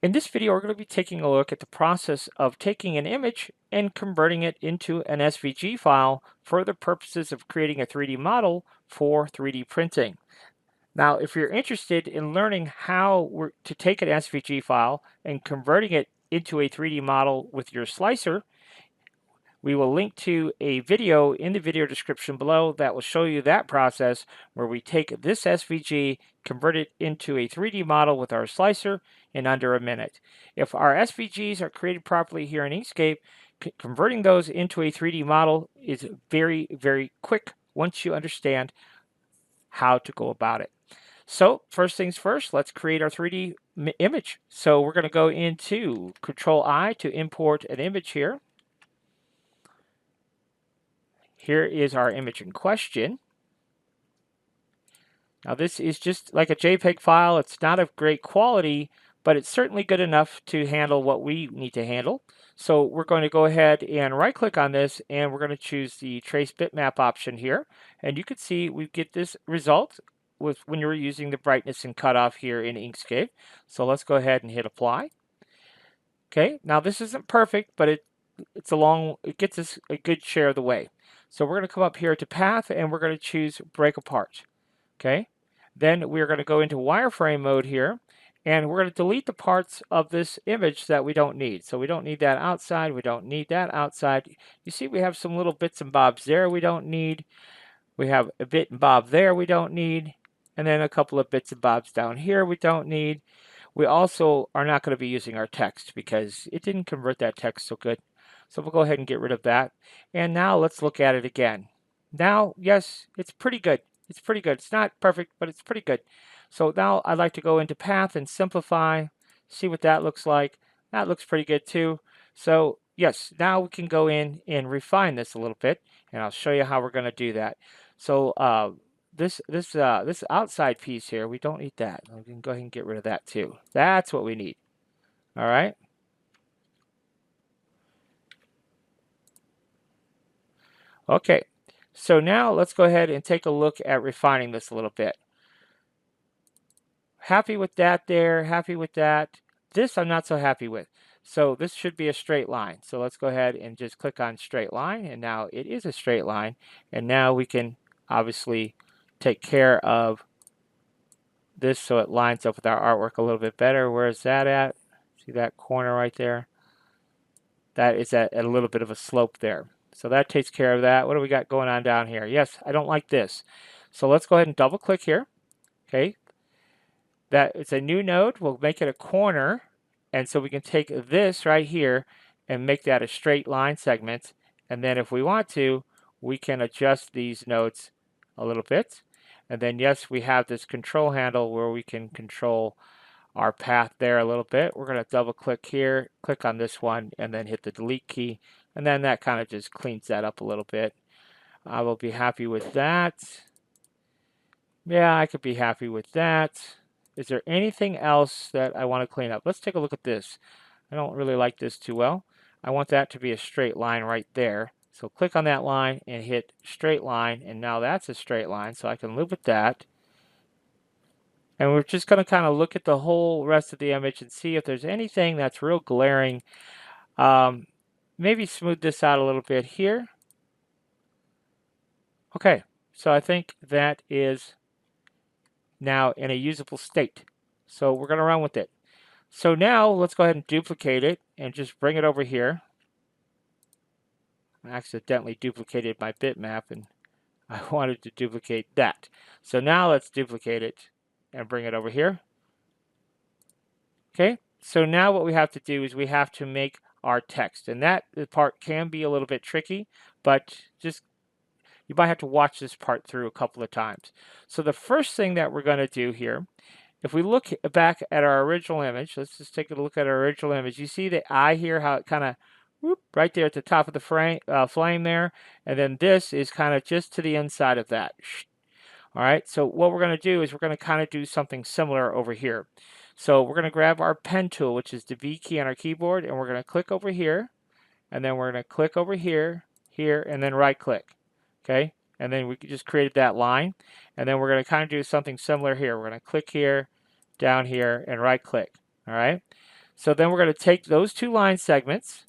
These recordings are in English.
In this video, we're going to be taking a look at the process of taking an image and converting it into an SVG file for the purposes of creating a 3D model for 3D printing. Now, if you're interested in learning how to take an SVG file and converting it into a 3D model with your slicer, we will link to a video in the video description below that will show you that process where we take this SVG, convert it into a 3D model with our slicer in under a minute. If our SVGs are created properly here in Inkscape, converting those into a 3D model is very, very quick once you understand how to go about it. So first things first, let's create our 3D image. So we're going to go into Control-I to import an image here. Here is our image in question. Now this is just like a JPEG file. It's not of great quality, but it's certainly good enough to handle what we need to handle. So we're going to go ahead and right click on this, and we're going to choose the trace bitmap option here. And you can see we get this result when you're using the brightness and cutoff here in Inkscape. So let's go ahead and hit apply. Okay, now this isn't perfect, but it gets us a good share of the way. So we're going to come up here to path, and we're going to choose break apart. Okay, then we're going to go into wireframe mode here, and we're going to delete the parts of this image that we don't need. So we don't need that outside, we don't need that outside. You see we have some little bits and bobs there we don't need. We have a bit and bob there we don't need, and then a couple of bits and bobs down here we don't need. We also are not going to be using our text because it didn't convert that text so good. So we'll go ahead and get rid of that. And now let's look at it again. Now, yes, it's pretty good. It's pretty good. It's not perfect, but it's pretty good. So now I'd like to go into path and simplify, see what that looks like. That looks pretty good too. So yes, now we can go in and refine this a little bit, and I'll show you how we're going to do that. So this outside piece here, we don't need that. We can go ahead and get rid of that too. That's what we need. All right. Okay, so now let's go ahead and take a look at refining this a little bit. Happy with that there, happy with that. This I'm not so happy with. So this should be a straight line. So let's go ahead and just click on straight line, and now it is a straight line. And now we can obviously take care of this so it lines up with our artwork a little bit better. Where is that at? See that corner right there? That is at a little bit of a slope there. So that takes care of that. What do we got going on down here? Yes, I don't like this. So let's go ahead and double click here. Okay. That it's a new node. We'll make it a corner. And so we can take this right here and make that a straight line segment. And then if we want to, we can adjust these nodes a little bit. And then yes, we have this control handle where we can control our path there a little bit. We're going to double click here, click on this one, and then hit the delete key. And then that kind of just cleans that up a little bit. I will be happy with that. Yeah, I could be happy with that. Is there anything else that I want to clean up? Let's take a look at this. I don't really like this too well. I want that to be a straight line right there. So click on that line and hit straight line, and now that's a straight line, so I can live with that. And we're just going to kind of look at the whole rest of the image and see if there's anything that's real glaring. Maybe smooth this out a little bit here. Okay, so I think that is now in a usable state. So we're going to run with it. So now let's go ahead and duplicate it and just bring it over here. I accidentally duplicated my bitmap and I wanted to duplicate that. So now let's duplicate it and bring it over here. Okay, so now what we have to do is we have to make our text, and that part can be a little bit tricky, but just you might have to watch this part through a couple of times. So the first thing that we're going to do here, if we look back at our original image, let's just take a look at our original image. You see the eye here, how it kind of right there at the top of the flame there, and then this is kind of just to the inside of that. All right, so what we're going to do is we're going to kind of do something similar over here. So we're going to grab our pen tool, which is the V key on our keyboard, and we're going to click over here, and then we're going to click over here, here, and then right click. Okay, and then we just created that line, and then we're going to kind of do something similar here. We're going to click here, down here, and right click. All right, So then we're going to take those two line segments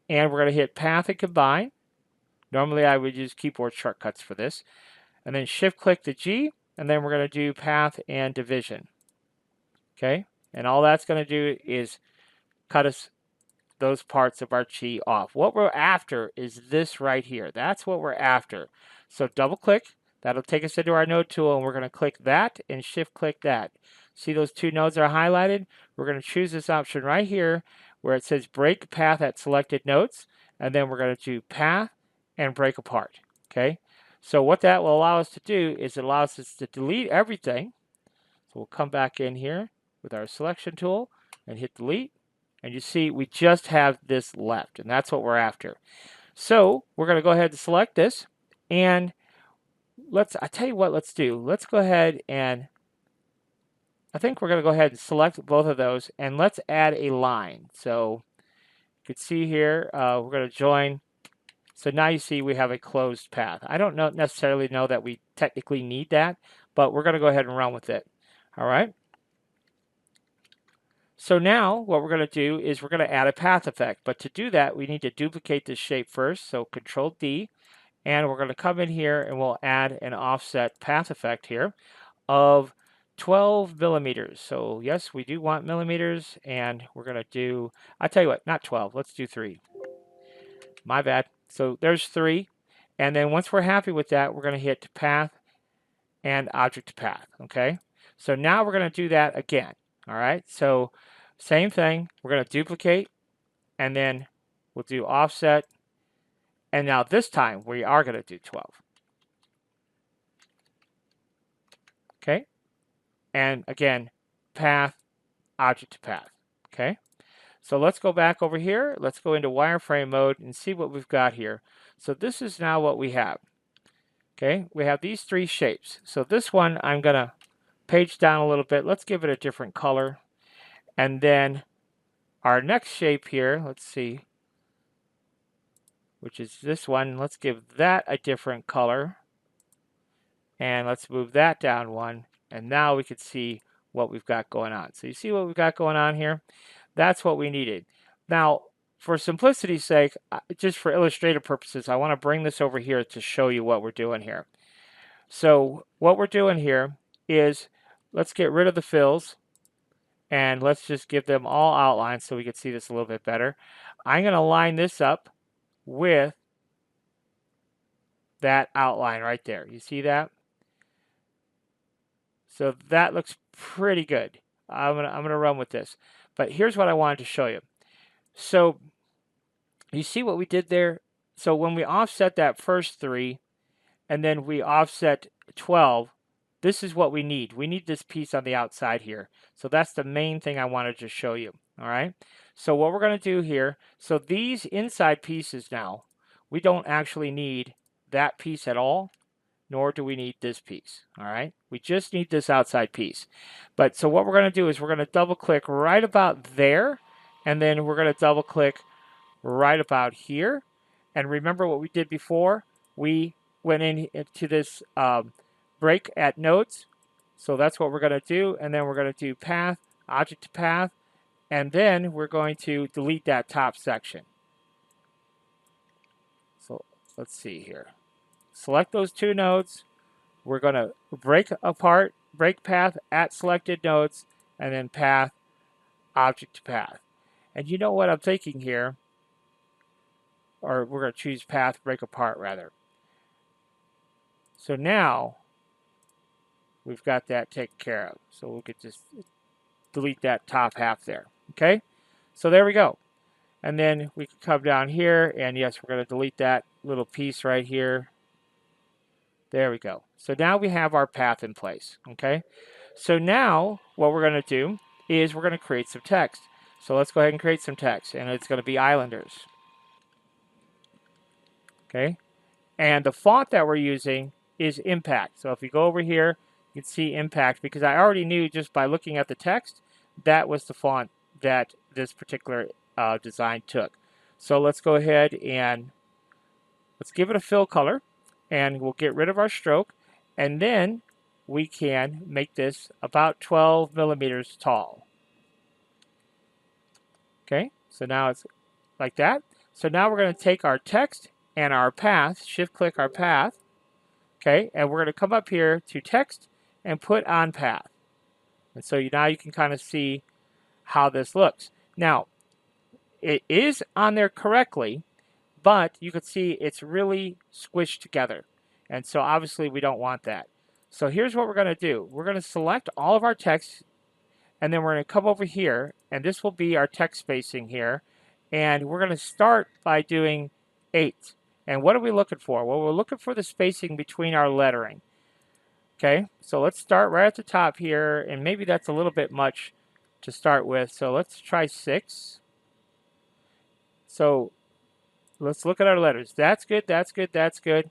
and we're going to hit Path and Combine. Normally I would use keyboard shortcuts for this. And then shift click the G, and then we're going to do Path and Division. Okay? And all that's going to do is cut us those parts of our chi off. What we're after is this right here. That's what we're after. So double click. That'll take us into our node tool, and we're going to click that and shift click that. See those two nodes are highlighted? We're going to choose this option right here where it says break path at selected nodes, and then we're going to do path and break apart. Okay? So what that will allow us to do is it allows us to delete everything. So we'll come back in here with our selection tool and hit delete. And you see we just have this left, and that's what we're after. So we're going to go ahead and select this, and I tell you what, let's do. Let's go ahead and I think we're going to go ahead and select both of those, and let's add a line. So you can see here we're going to join. So now you see we have a closed path. I don't necessarily know that we technically need that, but we're going to go ahead and run with it. All right. So now what we're going to do is we're going to add a path effect. But to do that, we need to duplicate this shape first. So Control D, and we're going to come in here and we'll add an offset path effect here of 12 millimeters. So yes, we do want millimeters, and we're going to do, I'll tell you what, not 12, let's do 3. My bad. So there's 3. And then once we're happy with that, we're going to hit path and object to path. Okay. So now we're going to do that again. All right. So same thing. We're going to duplicate, and then we'll do offset. And now this time we are going to do 12. Okay. And again, path, object to path. Okay. So let's go back over here. Let's go into wireframe mode and see what we've got here. So this is now what we have. Okay, we have these 3 shapes. So this one I'm going to page down a little bit. Let's give it a different color. And then our next shape here, let's see, which is this one. Let's give that a different color. And let's move that down one. And now we can see what we've got going on. So you see what we've got going on here? That's what we needed. Now, for simplicity's sake, just for illustrative purposes, I want to bring this over here to show you what we're doing here. So what we're doing here is let's get rid of the fills, and let's just give them all outlines so we can see this a little bit better. I'm going to line this up with that outline right there. You see that? So that looks pretty good. I'm gonna run with this. But here's what I wanted to show you. So you see what we did there? So when we offset that first 3 and then we offset 12, this is what we need. We need this piece on the outside here. So that's the main thing I wanted to show you. All right. So what we're going to do here, so these inside pieces now, we don't actually need that piece at all, nor do we need this piece. All right. We just need this outside piece. But so what we're going to do is we're going to double click right about there, and then we're going to double click right about here. And remember what we did before? We went into this break at nodes. So that's what we're going to do. And then we're going to do path, object to path, and then we're going to delete that top section. So let's see here. Select those 2 nodes. We're going to break apart, break path at selected nodes, and then path, object to path. And you know what I'm thinking here? Or we're going to choose path, break apart rather. So now we've got that taken care of. So we could just delete that top half there. Okay? So there we go. And then we can come down here, and yes, we're going to delete that little piece right here. There we go. So now we have our path in place. Okay? So now what we're going to do is we're going to create some text. So let's go ahead and create some text, and it's going to be Islanders. Okay? And the font that we're using is Impact. So if you go over here, you can see Impact, because I already knew just by looking at the text that was the font that this particular design took. So let's go ahead and let's give it a fill color, and we'll get rid of our stroke, and then we can make this about 12 millimeters tall. Okay, so now it's like that. So now we're going to take our text and our path, shift click our path, okay, and we're going to come up here to text and put on path. And so now you can kind of see how this looks. Now, it is on there correctly, but you can see it's really squished together. And so obviously we don't want that. So here's what we're going to do. We're going to select all of our text, and then we're going to come over here, and this will be our text spacing here. And we're going to start by doing 8. And what are we looking for? Well, we're looking for the spacing between our lettering. Okay, so let's start right at the top here, and maybe that's a little bit much to start with. So let's try 6. So let's look at our letters. That's good, that's good, that's good,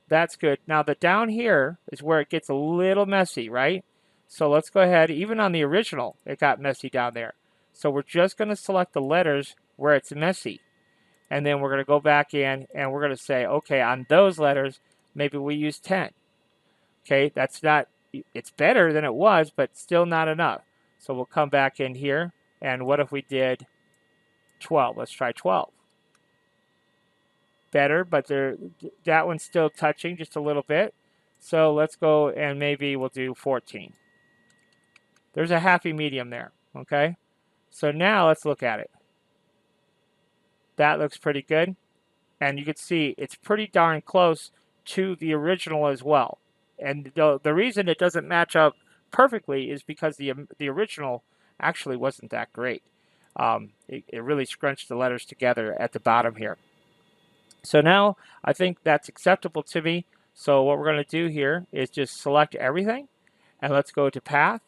that's good. Now the down here is where it gets a little messy, right? So let's go ahead, even on the original, it got messy down there. So we're just going to select the letters where it's messy. And then we're going to go back in and we're going to say, okay, on those letters, maybe we use 10. Okay, that's not, it's better than it was, but still not enough. So we'll come back in here, and what if we did 12? Let's try 12. Better, but that one's still touching just a little bit. So let's go and maybe we'll do 14. There's a happy medium there, okay? So now let's look at it. That looks pretty good. And you can see it's pretty darn close to the original as well. And the reason it doesn't match up perfectly is because the original actually wasn't that great. It really scrunched the letters together at the bottom here. So now I think that's acceptable to me. So what we're going to do here is just select everything, and let's go to path,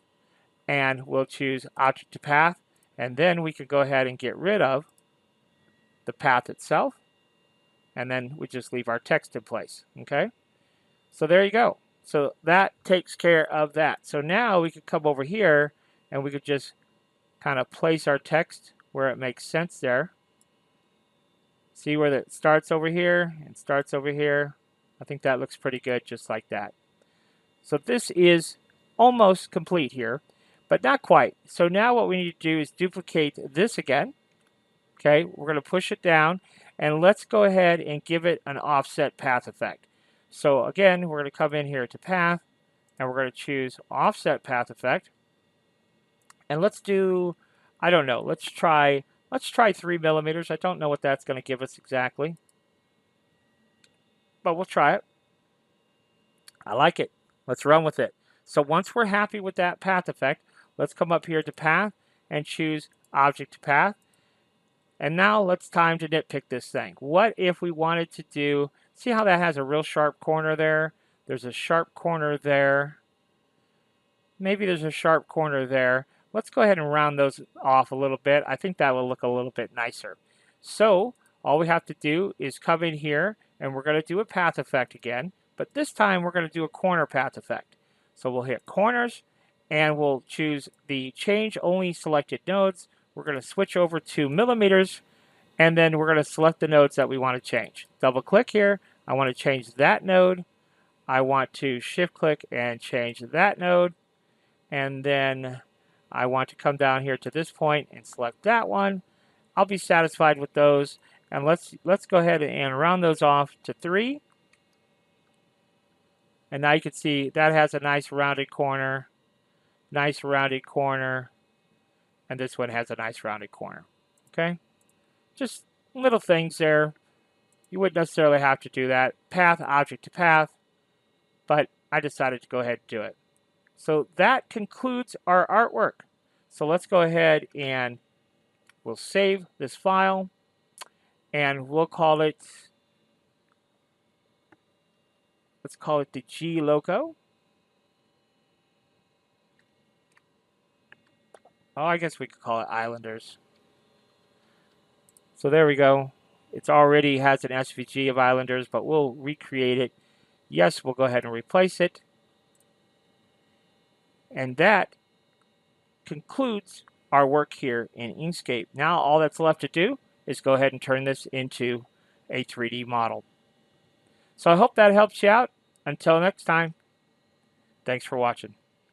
and we'll choose object to path, and then we can go ahead and get rid of the path itself, and then we just leave our text in place. Okay, so there you go. So that takes care of that. So now we could come over here and we could just kind of place our text where it makes sense there. See where it starts over here and starts over here. I think that looks pretty good just like that. So this is almost complete here, but not quite. So now what we need to do is duplicate this again. Okay, we're going to push it down, and let's go ahead and give it an offset path effect. So again, we're going to come in here to path, and we're going to choose offset path effect. And let's do, I don't know, let's try 3 millimeters. I don't know what that's going to give us exactly, but we'll try it. I like it. Let's run with it. So once we're happy with that path effect, let's come up here to path and choose object to path. And now let's time to nitpick this thing. What if we wanted to do, see how that has a real sharp corner there? There's a sharp corner there. Maybe there's a sharp corner there. Let's go ahead and round those off a little bit. I think that will look a little bit nicer. So all we have to do is come in here, and we're going to do a path effect again. But this time we're going to do a corner path effect. So we'll hit corners, and we'll choose the change only selected nodes. We're going to switch over to millimeters, and then we're going to select the nodes that we want to change. Double click here. I want to change that node. I want to shift click and change that node. And then I want to come down here to this point and select that one. I'll be satisfied with those. And let's go ahead and round those off to 3. And now you can see that has a nice rounded corner. Nice rounded corner. And this one has a nice rounded corner. Okay? Just little things there. You wouldn't necessarily have to do that. Path, object to path. But I decided to go ahead and do it. So that concludes our artwork. So let's go ahead and we'll save this file. And we'll call it, let's call it the G logo. Oh, I guess we could call it Islanders. So there we go. It already has an SVG of Islanders, but we'll recreate it. Yes, we'll go ahead and replace it. And that concludes our work here in Inkscape. Now all that's left to do is go ahead and turn this into a 3D model. So I hope that helps you out. Until next time, thanks for watching.